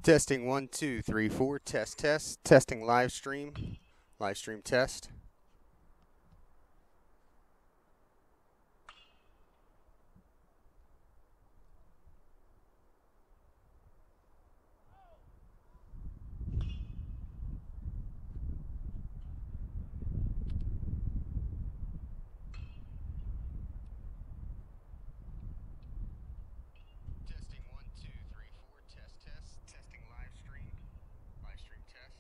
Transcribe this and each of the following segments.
Testing 1, 2, 3, 4. Test, test. Testing live stream. Live stream test. Testing 1, 2, 3, 4. Test, test. Testing live stream. Live stream test.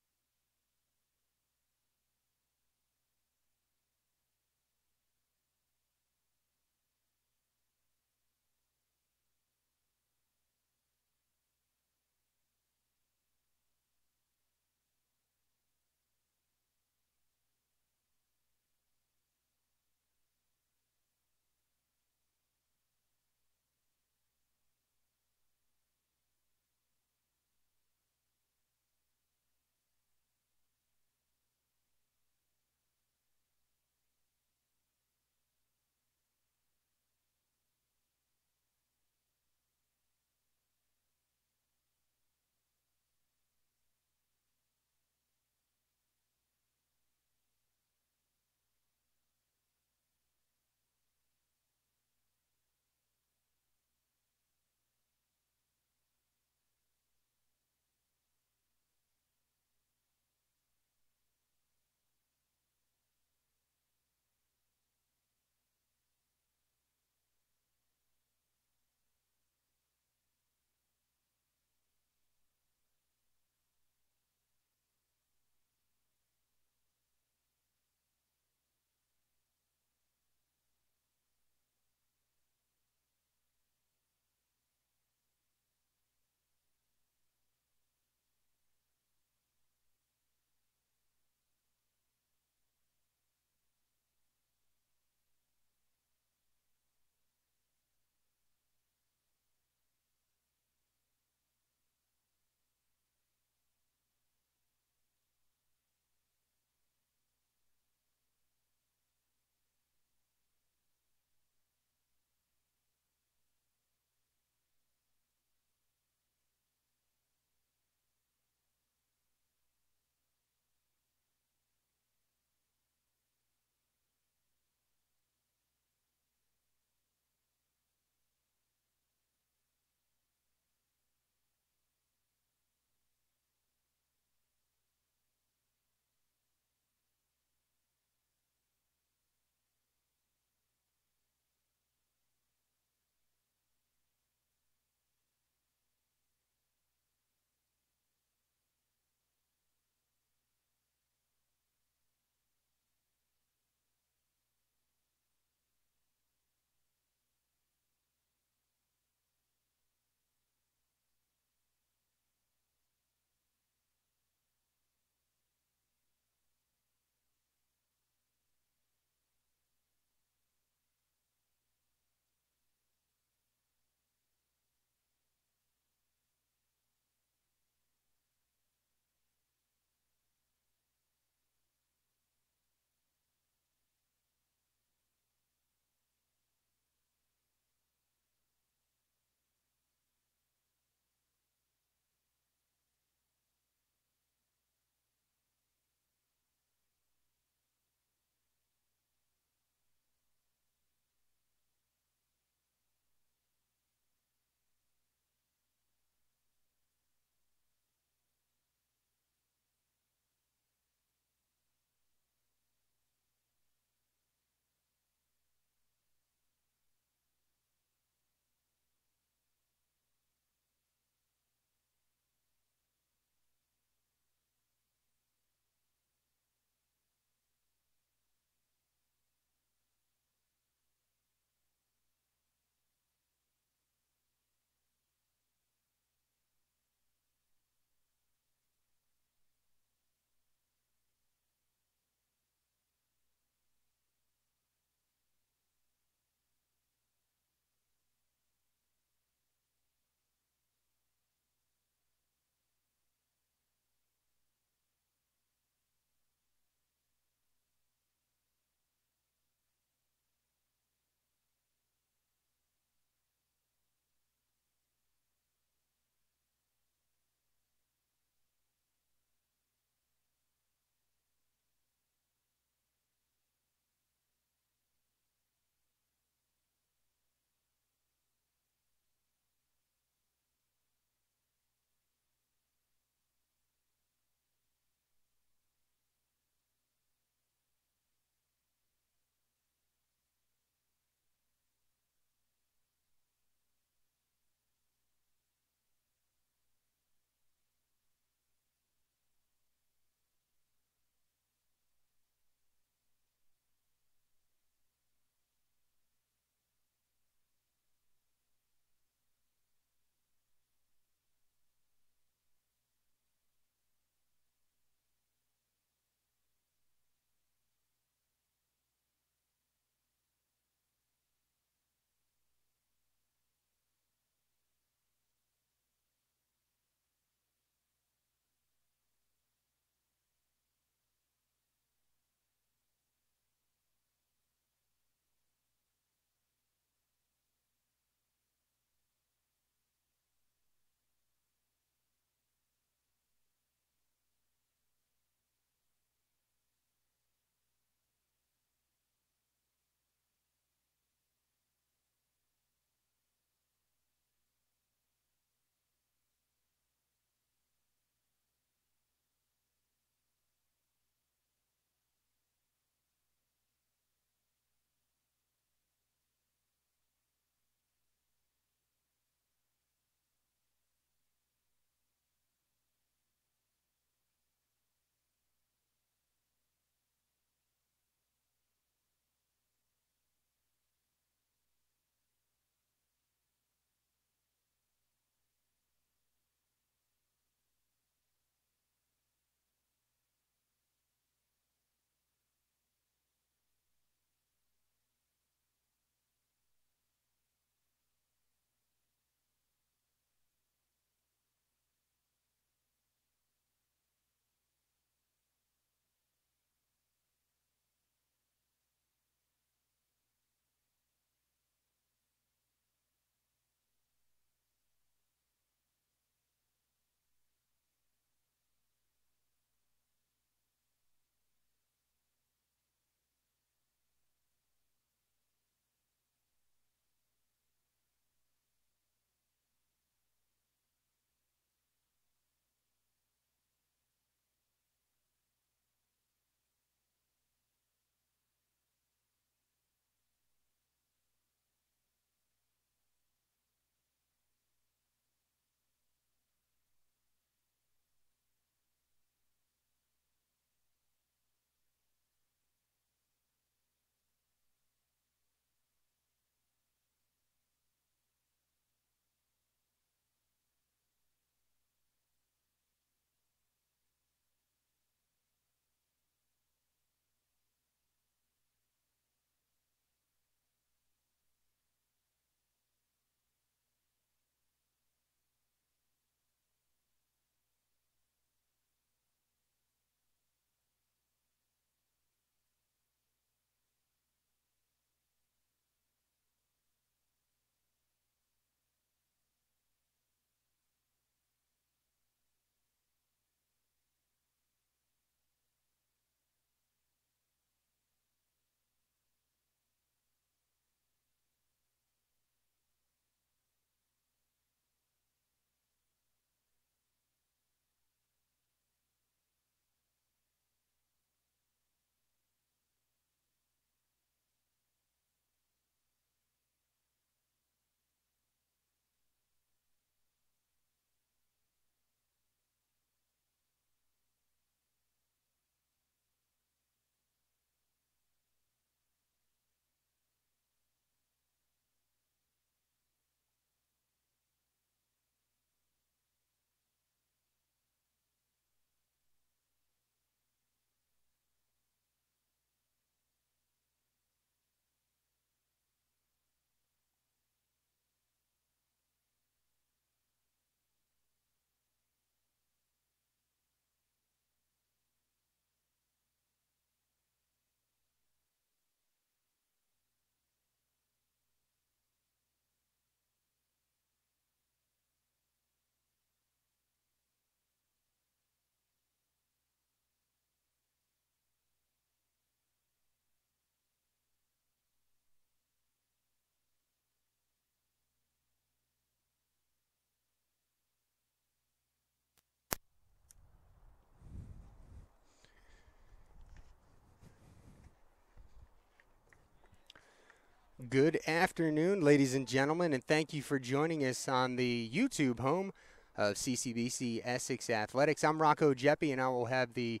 Good afternoon, ladies and gentlemen, and thank you for joining us on the YouTube home of CCBC Essex Athletics. I'm Rocco Jeppy, and I will have the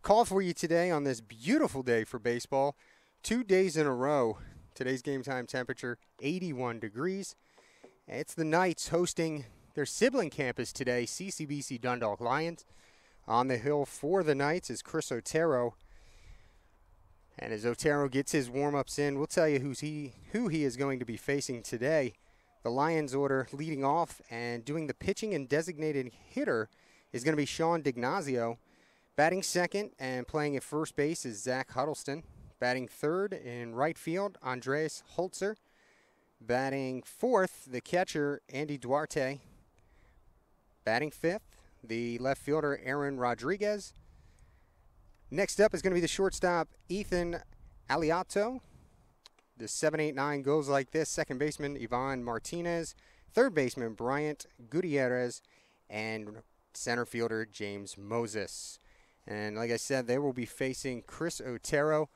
call for you today on this beautiful day for baseball. 2 days in a row. Today's game time temperature, 81 degrees. It's the Knights hosting their sibling campus today, CCBC Dundalk Lions. On the hill for the Knights is Chris Otero. And as Otero gets his warm-ups in, we'll tell you who he is going to be facing today. The Lions order leading off and doing the pitching and designated hitter is going to be Sean Dignazio. Batting second and playing at first base is Zach Huddleston. Batting third in right field, Andreas Holzer. Batting fourth, the catcher, Andy Duarte. Batting fifth, the left fielder, Aaron Rodriguez. Next up is going to be the shortstop, Ethan Aliato. The 7-8-9 goes like this. Second baseman, Ivan Martinez. Third baseman, Bryant Gutierrez. And center fielder, James Moses. And like I said, they will be facing Chris Otero.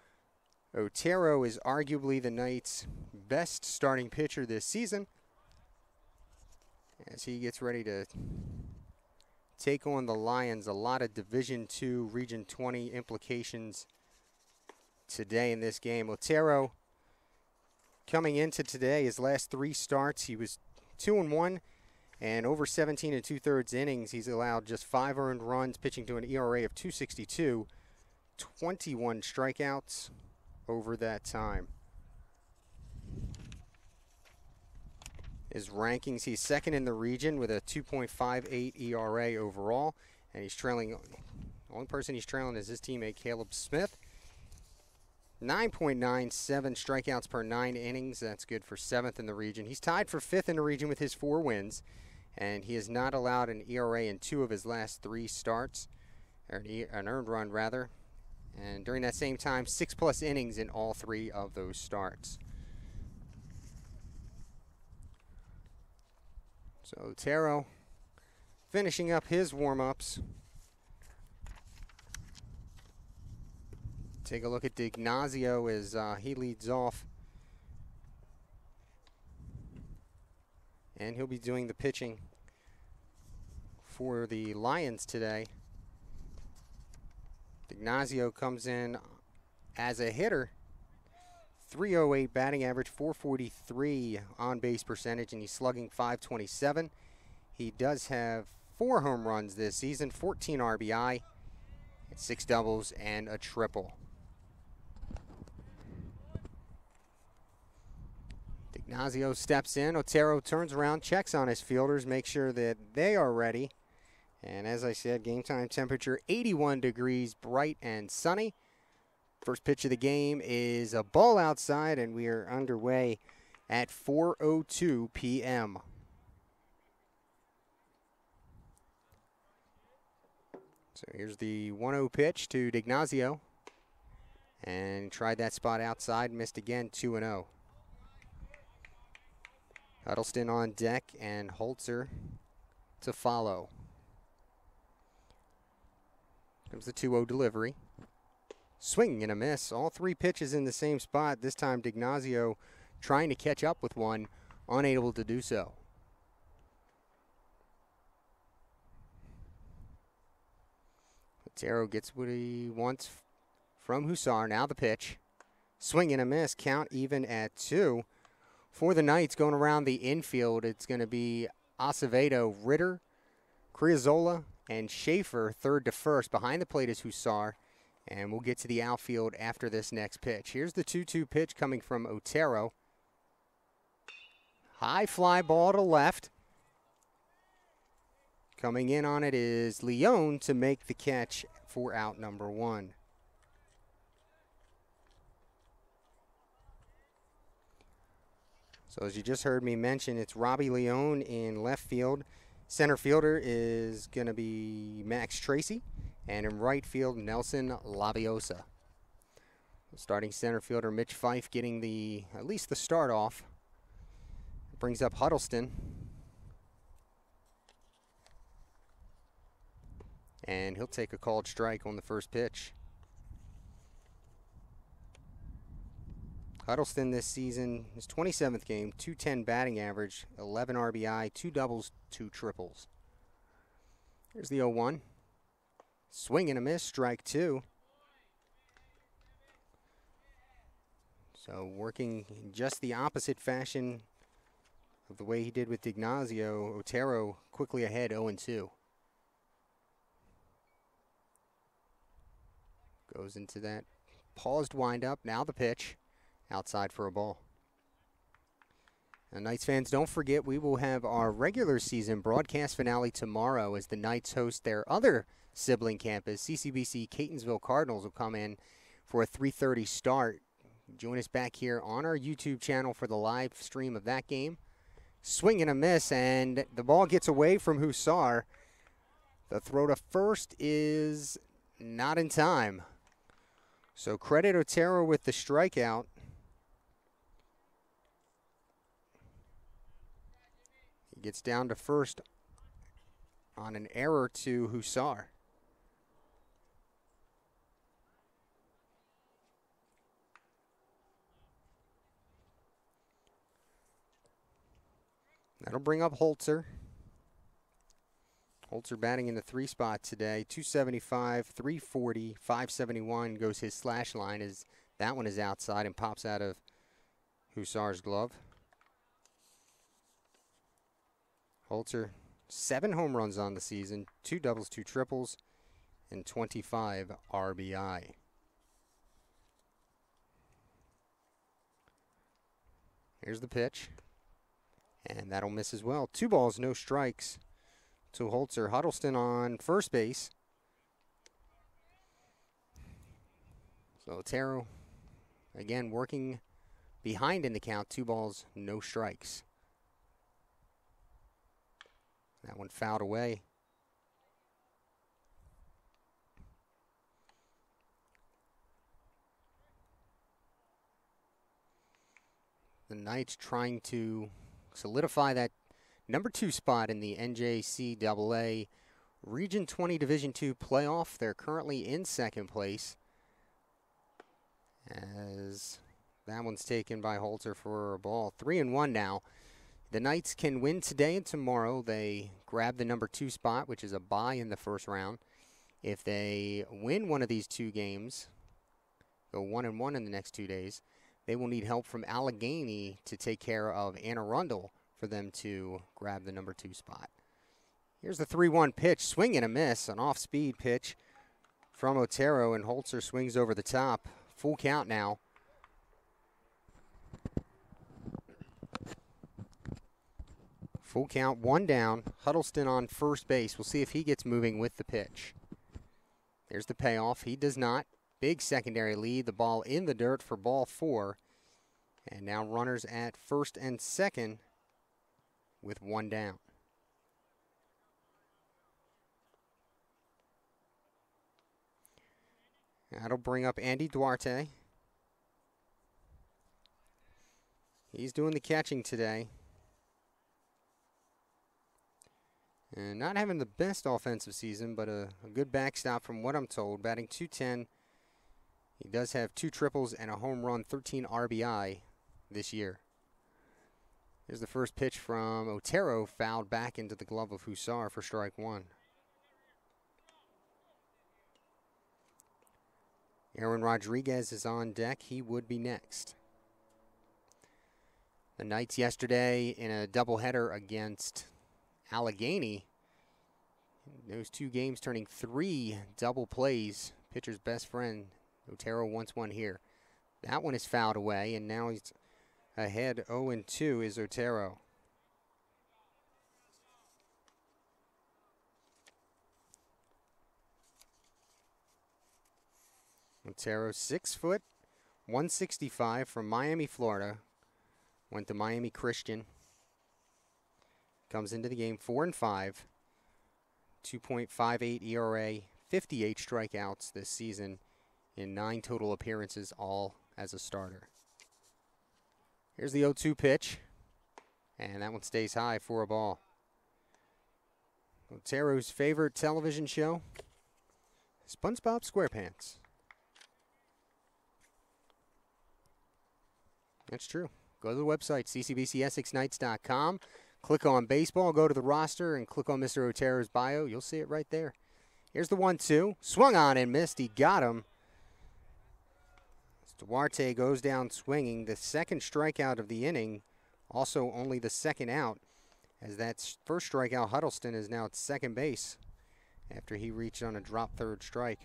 Otero is arguably the Knights' best starting pitcher this season, as he gets ready to take on the Lions. A lot of Division II, Region 20 implications today in this game. Otero coming into today, his last 3 starts, he was 2-1, and over 17 2/3 innings, he's allowed just 5 earned runs, pitching to an ERA of 2.62, 21 strikeouts over that time. His rankings, he's second in the region with a 2.58 ERA overall, and he's trailing, the only person he's trailing is his teammate Caleb Smith. 9.97 strikeouts per 9 innings, that's good for 7th in the region. He's tied for 5th in the region with his 4 wins, and he has not allowed an ERA in 2 of his last 3 starts, or an earned run rather, and during that same time, 6+ innings in all 3 of those starts. So Otero finishing up his warm-ups. Take a look at Dignazio as he leads off. And he'll be doing the pitching for the Lions today. Dignazio comes in as a hitter. 308 batting average, 443 on-base percentage, and he's slugging .527. He does have 4 home runs this season, 14 RBI, 6 doubles, and a triple. Dignazio steps in. Otero turns around, checks on his fielders, makes sure that they are ready. And as I said, game time temperature 81 degrees, bright and sunny. First pitch of the game is a ball outside, and we are underway at 4:02 p.m. So here's the 1-0 pitch to Dignazio. And tried that spot outside, missed again, 2-0. Huddleston on deck and Holzer to follow. Comes the 2-0 delivery. Swing and a miss. All 3 pitches in the same spot. This time Dignazio trying to catch up with one, unable to do so. Otero gets what he wants from Hussar. Now the pitch. Swing and a miss. Count even at 2. For the Knights going around the infield, it's going to be Acevedo, Ritter, Criazola, and Schaefer third to first. Behind the plate is Hussar. And we'll get to the outfield after this next pitch. Here's the 2-2 pitch coming from Otero. High fly ball to left. Coming in on it is Leone to make the catch for out number 1. So as you just heard me mention, it's Robbie Leone in left field. Center fielder is going to be Max Tracy. And in right field, Nelson Laviosa. Starting center fielder Mitch Fife getting at least the start off. Brings up Huddleston. And he'll take a called strike on the first pitch. Huddleston this season, his 27th game, .210 batting average, 11 RBI, 2 doubles, 2 triples. Here's the 0-1. Swing and a miss, strike 2. So working in just the opposite fashion of the way he did with D'Ignazio, Otero quickly ahead, 0-2. Goes into that paused windup. Now the pitch. Outside for a ball. Now, Knights fans, don't forget we will have our regular season broadcast finale tomorrow as the Knights host their other sibling campus. CCBC Catonsville Cardinals will come in for a 3:30 start. Join us back here on our YouTube channel for the live stream of that game. Swing and a miss, and the ball gets away from Hussar. The throw to first is not in time. So credit Otero with the strikeout. He gets down to first on an error to Hussar. That'll bring up Holzer. Holzer batting in the 3 spot today. 275, 340, 571 goes his slash line as that one is outside and pops out of Hussar's glove. Holzer, 7 home runs on the season, 2 doubles, 2 triples, and 25 RBI. Here's the pitch. And that'll miss as well. 2 balls, no strikes to Holzer. Huddleston on first base. So Otero, again, working behind in the count. 2 balls, no strikes. That one fouled away. The Knights trying to solidify that number 2 spot in the NJCAA Region 20 Division II playoff. They're currently in 2nd place as that one's taken by Holzer for a ball. 3-1 now. The Knights can win today and tomorrow. They grab the number 2 spot, which is a bye in the first round. If they win one of these 2 games, go 1-1 in the next 2 days, they will need help from Allegheny to take care of Anne Arundel for them to grab the number 2 spot. Here's the 3-1 pitch. Swing and a miss. An off-speed pitch from Otero, and Holzer swings over the top. Full count now. Full count, 1 down. Huddleston on first base. We'll see if he gets moving with the pitch. There's the payoff. He does not. Big secondary lead. The ball in the dirt for ball 4. And now runners at first and second with 1 down. That'll bring up Andy Duarte. He's doing the catching today. And not having the best offensive season, but a good backstop from what I'm told. Batting .210. He does have 2 triples and a home run, 13 RBI this year. Here's the first pitch from Otero, fouled back into the glove of Hussar for strike 1. Aaron Rodriguez is on deck. He would be next. The Knights yesterday in a doubleheader against Allegheny. Those 2 games turning 3 double plays. Pitcher's best friend. Otero wants one here. That one is fouled away, and now he's ahead 0-2 is Otero. Otero, 6 foot, 165 from Miami, Florida. Went to Miami Christian. Comes into the game 4-5. 2.58 ERA, 58 strikeouts this season in 9 total appearances, all as a starter. Here's the 0-2 pitch, and that one stays high for a ball. Otero's favorite television show, SpongeBob SquarePants. That's true. Go to the website, ccbcsexnights.com. Click on baseball, go to the roster, and click on Mr. Otero's bio. You'll see it right there. Here's the 1-2. Swung on and missed. He got him. Duarte goes down swinging. The second strikeout of the inning. Also only the second out, as that first strikeout, Huddleston, is now at second base after he reached on a drop third strike.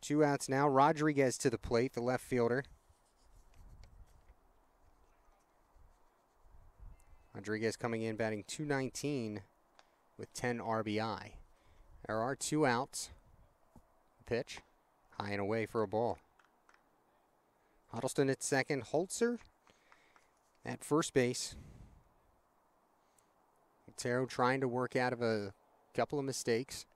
2 outs now. Rodriguez to the plate, the left fielder. Rodriguez coming in batting .219 with 10 RBI. There are 2 outs. Pitch, high and away for a ball. Huddleston at second. Holzer at first base. Otero trying to work out of a couple of mistakes.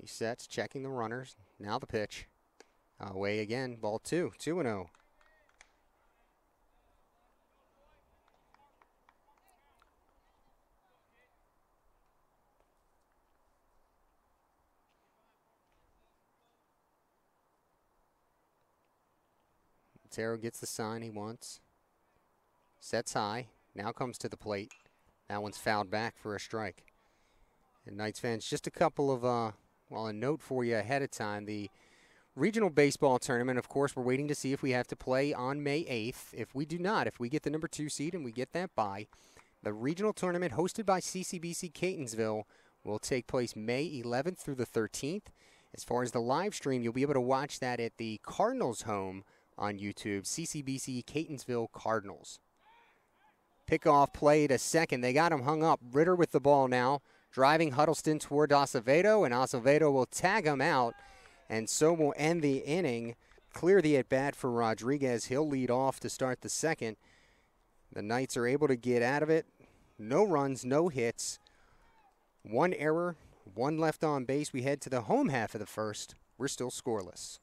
He sets, checking the runners. Now the pitch. Away again. Ball 2. 2-0. Otero gets the sign he wants. Sets high. Now comes to the plate. That one's fouled back for a strike. And Knights fans, just a couple of, a note for you ahead of time. The regional baseball tournament, of course, we're waiting to see if we have to play on May 8th. If we do not, if we get the number 2 seed and we get that bye, the regional tournament hosted by CCBC Catonsville will take place May 11th through the 13th. As far as the live stream, you'll be able to watch that at the Cardinals' home on YouTube, CCBC Catonsville Cardinals. Pickoff play to second. They got him hung up. Ritter with the ball now, driving Huddleston toward Acevedo, and Acevedo will tag him out, and so will end the inning. Clear the at-bat for Rodriguez. He'll lead off to start the second. The Knights are able to get out of it. No runs, no hits. 1 error, 1 left on base. We head to the home half of the first. We're still scoreless.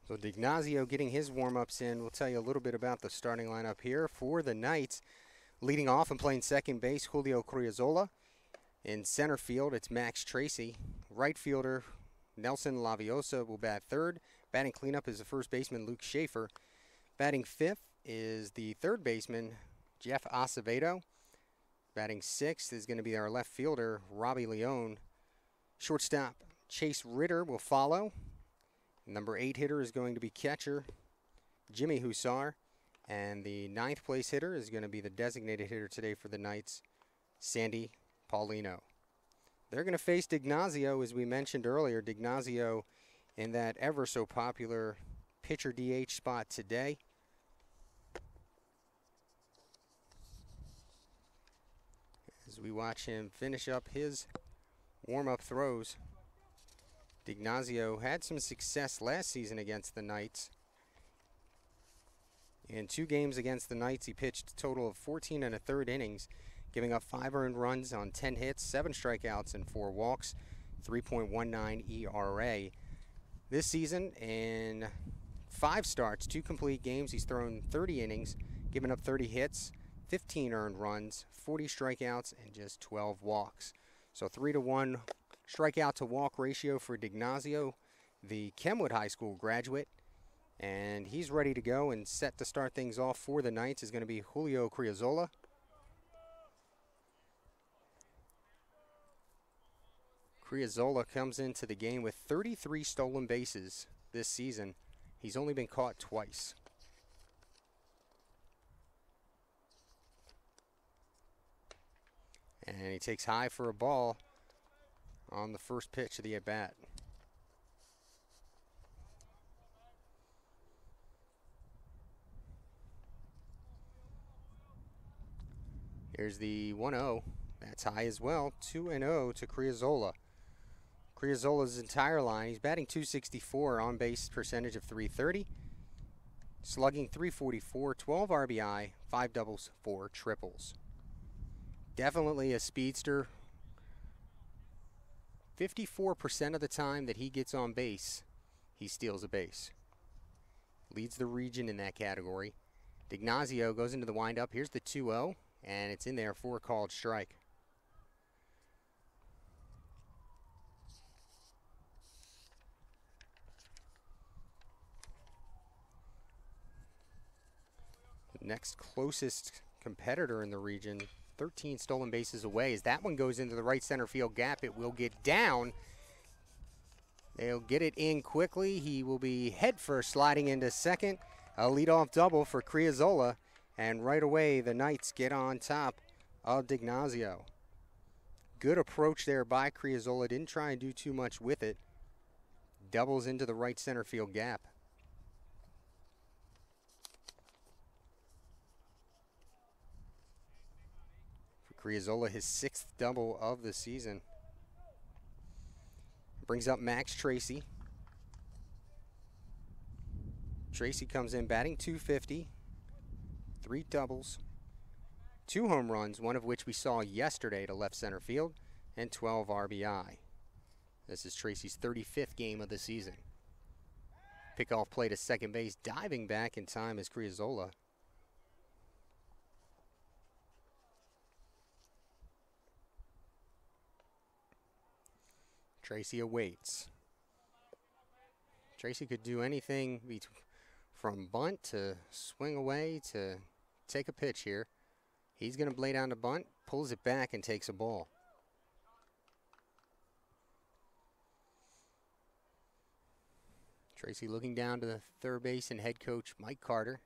So D'Ignazio getting his warm-ups in. We'll tell you a little bit about the starting lineup here for the Knights. Leading off and playing second base, Julio Criazola. In center field, it's Max Tracy. Right fielder, Nelson Laviosa will bat third. Batting cleanup is the first baseman, Luke Schaefer. Batting fifth is the third baseman, Jeff Acevedo. Batting sixth is going to be our left fielder, Robbie Leone. Shortstop, Chase Ritter will follow. Number 8 hitter is going to be catcher Jimmy Hussar. And the 9th place hitter is going to be the designated hitter today for the Knights, Sandy Paulino. They're going to face D'Ignazio, as we mentioned earlier. D'Ignazio in that ever so popular pitcher DH spot today. As we watch him finish up his warm-up throws. D'Ignazio had some success last season against the Knights. In 2 games against the Knights, he pitched a total of 14 1/3 innings, giving up 5 earned runs on 10 hits, 7 strikeouts, and 4 walks, 3.19 ERA. This season, in 5 starts, 2 complete games, he's thrown 30 innings, given up 30 hits, 15 earned runs, 40 strikeouts, and just 12 walks. So 3-to-1 strikeout to walk ratio for D'Ignazio, the Kenwood High School graduate. And he's ready to go, and set to start things off for the Knights is going to be Julio Criazola. Criazola comes into the game with 33 stolen bases this season. He's only been caught twice. And he takes high for a ball on the first pitch of the at-bat. Here's the 1-0. That's high as well. 2-0 to Criazola. Criazola's entire line, he's batting .264, on-base percentage of .330, slugging .344, 12 RBI, 5 doubles, 4 triples. Definitely a speedster. 54% of the time that he gets on base, he steals a base. Leads the region in that category. D'Ignazio goes into the windup. Here's the 2-0, and it's in there for a called strike. The next closest competitor in the region, 13 stolen bases away. As that one goes into the right center field gap, it will get down. They'll get it in quickly. He will be head first sliding into second. A leadoff double for Criazola. And right away, the Knights get on top of D'Ignazio. Good approach there by Criazola. Didn't try and do too much with it. Doubles into the right center field gap. For Criazola, his 6th double of the season. Brings up Max Tracy. Tracy comes in batting .250, 3 doubles, 2 home runs, one of which we saw yesterday to left center field, and 12 RBI. This is Tracy's 35th game of the season. Pickoff play to second base, diving back in time as Criazola. Tracy awaits. Tracy could do anything from bunt to swing away to take a pitch here. He's going to lay down the bunt, pulls it back, and takes a ball. Tracy looking down to the third base and head coach Mike Carter.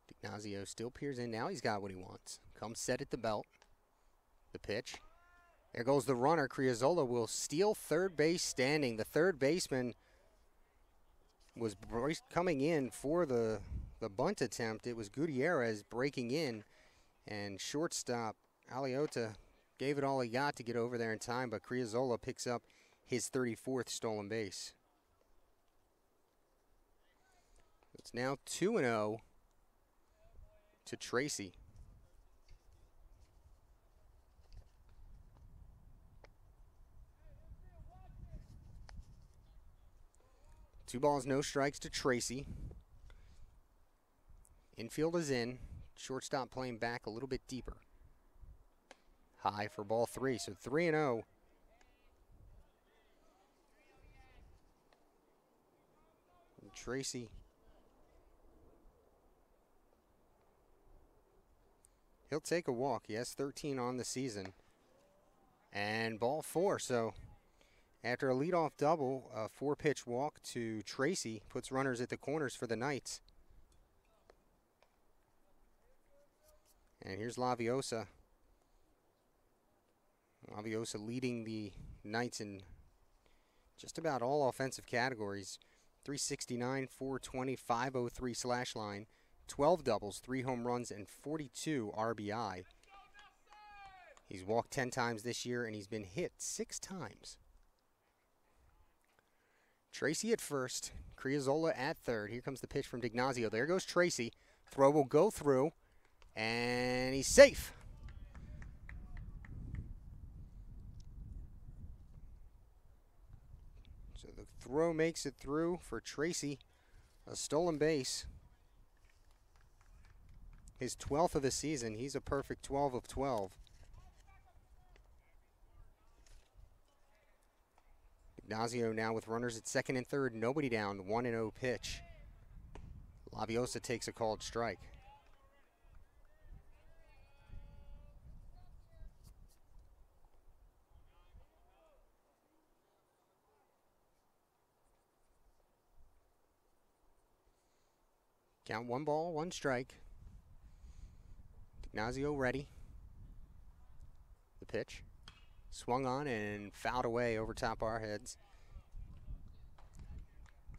D'Ignazio still peers in. Now he's got what he wants. Comes set at the belt. The pitch. There goes the runner. Criazola will steal third base standing. The third baseman was coming in for the bunt attempt. It was Gutierrez breaking in, and shortstop Aliota gave it all he got to get over there in time, but Criazola picks up his 34th stolen base. It's now 2-0 to Tracy. Two balls, no strikes to Tracy. Infield is in. Shortstop playing back a little bit deeper. High for ball 3, so 3-0. Tracy. He'll take a walk. He has 13 on the season. And ball 4, so after a leadoff double, a 4-pitch walk to Tracy puts runners at the corners for the Knights. And here's Laviosa. Laviosa leading the Knights in just about all offensive categories. 369, 420, 503 slash line, 12 doubles, 3 home runs, and 42 RBI. He's walked 10 times this year, and he's been hit 6 times. Tracy at first, Criazola at third. Here comes the pitch from D'Ignazio. There goes Tracy. Throw will go through, and he's safe. So the throw makes it through for Tracy. A stolen base. His 12th of the season. He's a perfect 12 of 12. Ignacio now with runners at second and third, nobody down, 1-0 pitch. Laviosa takes a called strike. Count 1 ball, 1 strike. Ignacio ready. The pitch. Swung on and fouled away over top our heads.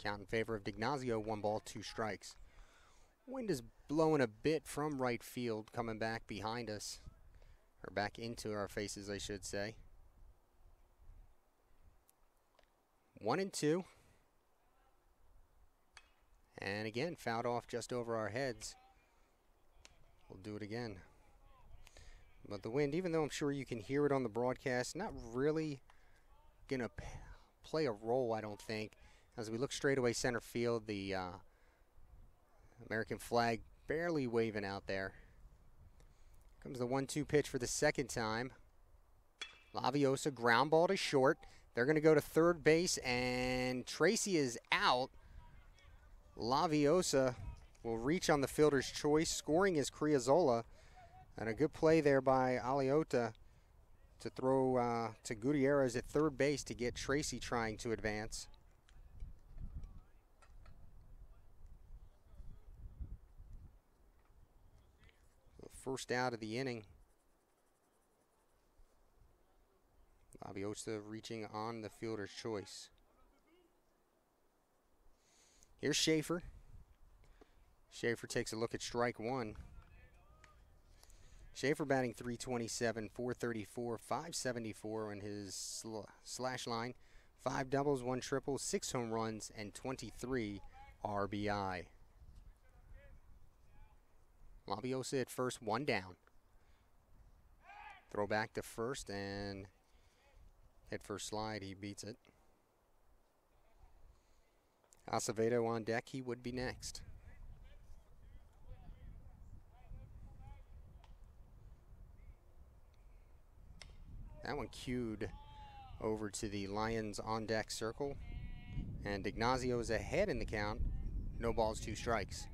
Count in favor of Ignacio, 1 ball, 2 strikes. Wind is blowing a bit from right field, coming back behind us. Or back into our faces, I should say. 1-2. And again, fouled off just over our heads. We'll do it again. But the wind, even though I'm sure you can hear it on the broadcast, not really going to play a role, I don't think. As we look straight away center field, the American flag barely waving out there. Comes the 1-2 pitch for the second time. Laviosa ground ball to short. They're going to go to third base, and Tracy is out. Laviosa will reach on the fielder's choice. Scoring is Criazola. And a good play there by Aliota to throw to Gutierrez at third base to get Tracy trying to advance. The first out of the inning. Laviosa reaching on the fielder's choice. Here's Schaefer. Schaefer takes a look at strike 1. Schaefer batting .327, .434, .574 in his slash line. 5 doubles, 1 triple, 6 home runs, and 23 RBI. Laviosa at first, 1 down. Throw back to first, and head first slide, he beats it. Acevedo on deck, he would be next. That one cued over to the Lions on deck circle. And Ignazio's ahead in the count. No balls, 2 strikes.